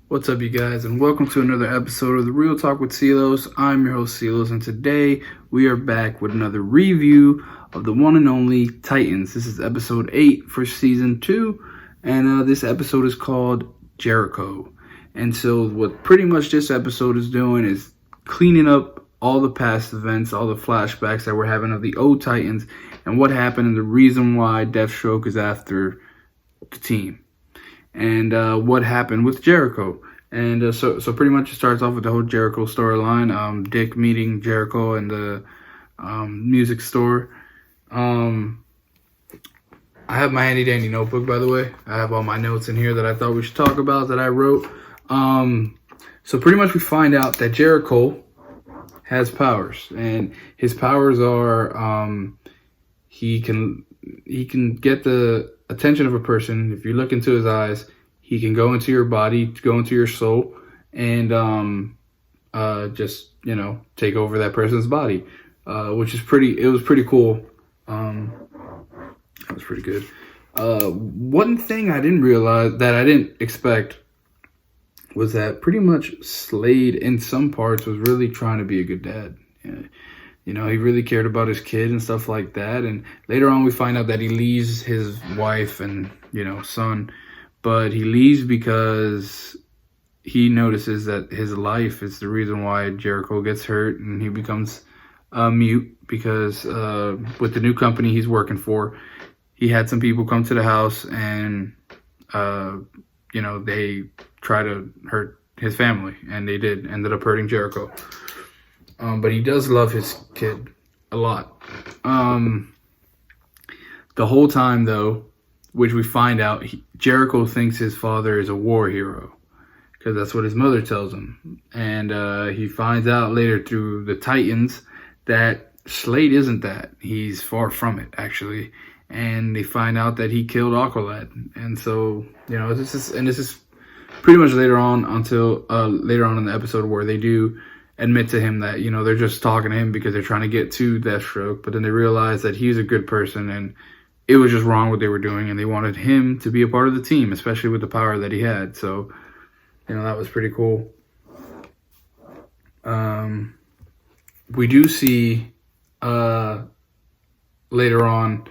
What's up, you guys, and welcome to another episode of the Real Talk with Silos. I'm your host, Silos, and today we are back with another review of the one and only Titans. This is episode 8 for season 2, and this episode is called Jericho. And so what pretty much this episode is doing is cleaning up all the past events, all the flashbacks that we're having of the old Titans, and what happened and the reason why Deathstroke is after the team. And what happened with Jericho. And so pretty much it starts off with the whole Jericho storyline. Dick meeting Jericho in the music store. I have my handy dandy notebook, by the way. I have all my notes in here that I thought we should talk about that I wrote. So pretty much we find out that Jericho has powers, and his powers are he can get the attention of a person. If you look into his eyes, he can go into your body, go into your soul, and just take over that person's body, which is it was pretty cool. That was pretty good. One thing I didn't expect was that pretty much Slade in some parts was really trying to be a good dad. He really cared about his kid and stuff like that. And later on, we find out that he leaves his wife and, son. But he leaves because he notices that his life is the reason why Jericho gets hurt. And he becomes mute because with the new company he's working for, he had some people come to the house and, they try to hurt his family. And they ended up hurting Jericho. But he does love his kid a lot. The whole time, though, which we find out, Jericho thinks his father is a war hero because that's what his mother tells him. And he finds out later through the Titans that Slade isn't that. He's far from it, actually. And they find out that he killed Aqualad. And so, this is pretty much later on until later on in the episode where they do admit to him that, they're just talking to him because they're trying to get to Deathstroke, but then they realize that he's a good person and it was just wrong what they were doing, and they wanted him to be a part of the team, especially with the power that he had. So, that was pretty cool. We do see later on,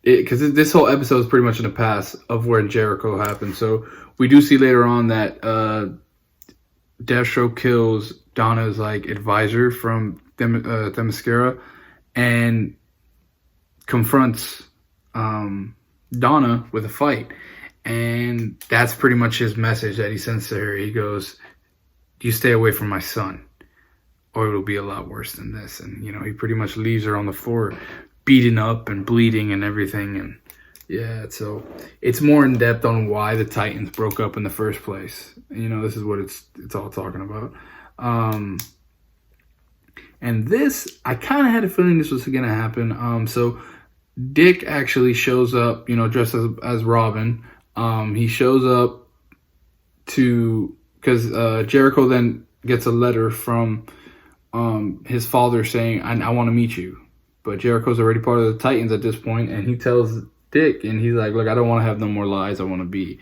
because this whole episode is pretty much in the past of where Jericho happened. So we do see later on that Deathstroke kills Donna's advisor from Themyscira and confronts Donna with a fight. And that's pretty much his message that he sends to her. He goes, "You stay away from my son, or it'll be a lot worse than this." And, he pretty much leaves her on the floor, beaten up and bleeding and everything. And yeah, so it's more in depth on why the Titans broke up in the first place. This is what it's all talking about. And this, I kind of had a feeling this was going to happen. So Dick actually shows up, dressed as Robin. He shows up because Jericho then gets a letter from his father saying, I want to meet you. But Jericho's already part of the Titans at this point, and he tells Dick, and he's like, "Look, I don't want to have no more lies. I want to be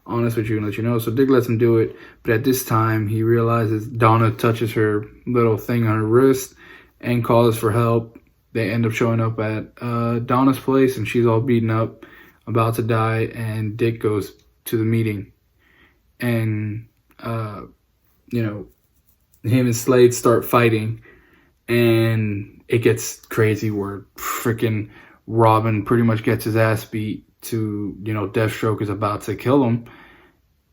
honest with you and let you know." So Dick lets him do it, but at this time he realizes Donna touches her little thing on her wrist and calls for help. They end up showing up at Donna's place, and she's all beaten up, about to die, and Dick goes to the meeting. And, him and Slade start fighting, and it gets crazy where freaking Robin pretty much gets his ass beat to, Deathstroke is about to kill him.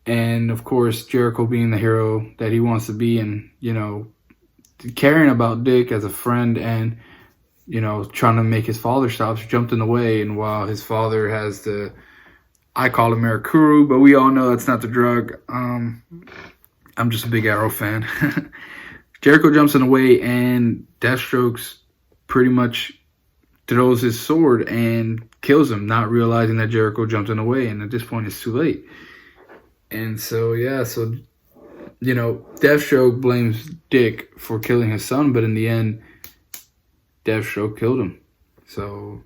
And, of course, Jericho being the hero that he wants to be and, caring about Dick as a friend and, trying to make his father stop, jumped in the way. And while his father has I call it Mirakuru, but we all know that's not the drug. I'm just a big Arrow fan. Jericho jumps in the way, and Deathstroke's pretty much throws his sword and kills him, not realizing that Jericho jumped in the way. And at this point, it's too late. And so, Deathstroke blames Dick for killing his son, but in the end, Deathstroke killed him. So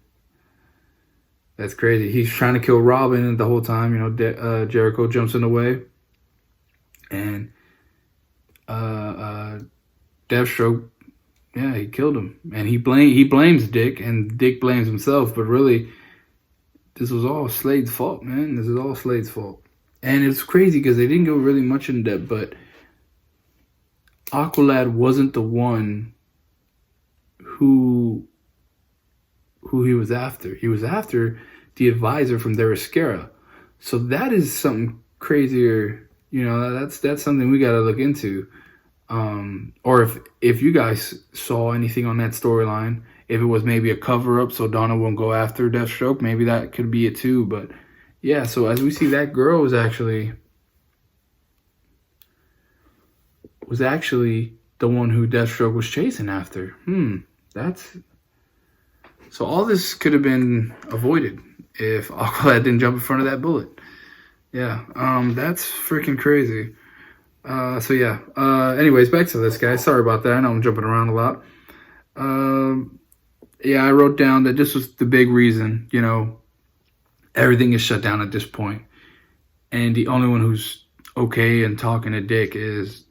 that's crazy. He's trying to kill Robin the whole time. Jericho jumps in the way. and Deathstroke, yeah, he killed him, and he blames Dick, and Dick blames himself, but really, this was all Slade's fault, man. This is all Slade's fault. And it's crazy because they didn't go really much in depth, but Aqualad wasn't the one who he was after. He was after the advisor from Themyscira. So that is something crazier. You know, that's something we got to look into. Or if you guys saw anything on that storyline, if it was maybe a cover up so Donna won't go after Deathstroke, maybe that could be it too. But yeah, so as we see, that girl was actually the one who Deathstroke was chasing after. That's so all this could have been avoided if Aqualad didn't jump in front of that bullet. Yeah, that's freaking crazy. So yeah, anyways, back to this, guys. Sorry about that. I know I'm jumping around a lot. Yeah, I wrote down that this was the big reason, you know, everything is shut down at this point. And the only one who's okay and talking to Dick is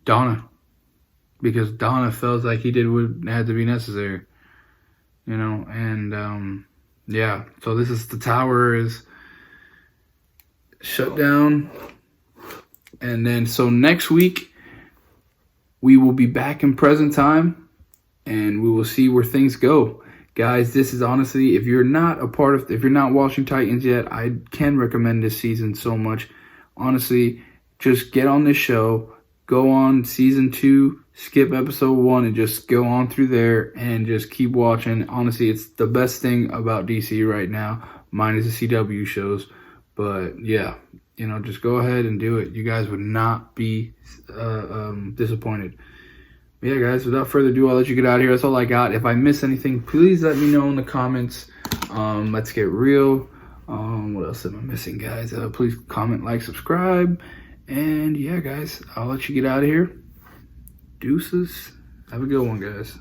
Donna. Because Donna felt like he did what had to be necessary. You know, and yeah, so this is the tower is shut down. And then so next week we will be back in present time and we will see where things go. Guys, this is honestly, if you're not watching Titans yet, I can recommend this season so much. Honestly, just get on this show, go on season 2, skip episode 1, and just go on through there and just keep watching. Honestly, it's the best thing about DC right now, minus the CW shows. But yeah, you know, just go ahead and do it. You guys would not be disappointed. But yeah, guys, without further ado, I'll let you get out of here. That's all I got. If I miss anything, please let me know in the comments. Let's get real. What else am I missing, guys? Please comment, like, subscribe. And yeah, guys, I'll let you get out of here. Deuces. Have a good one, guys.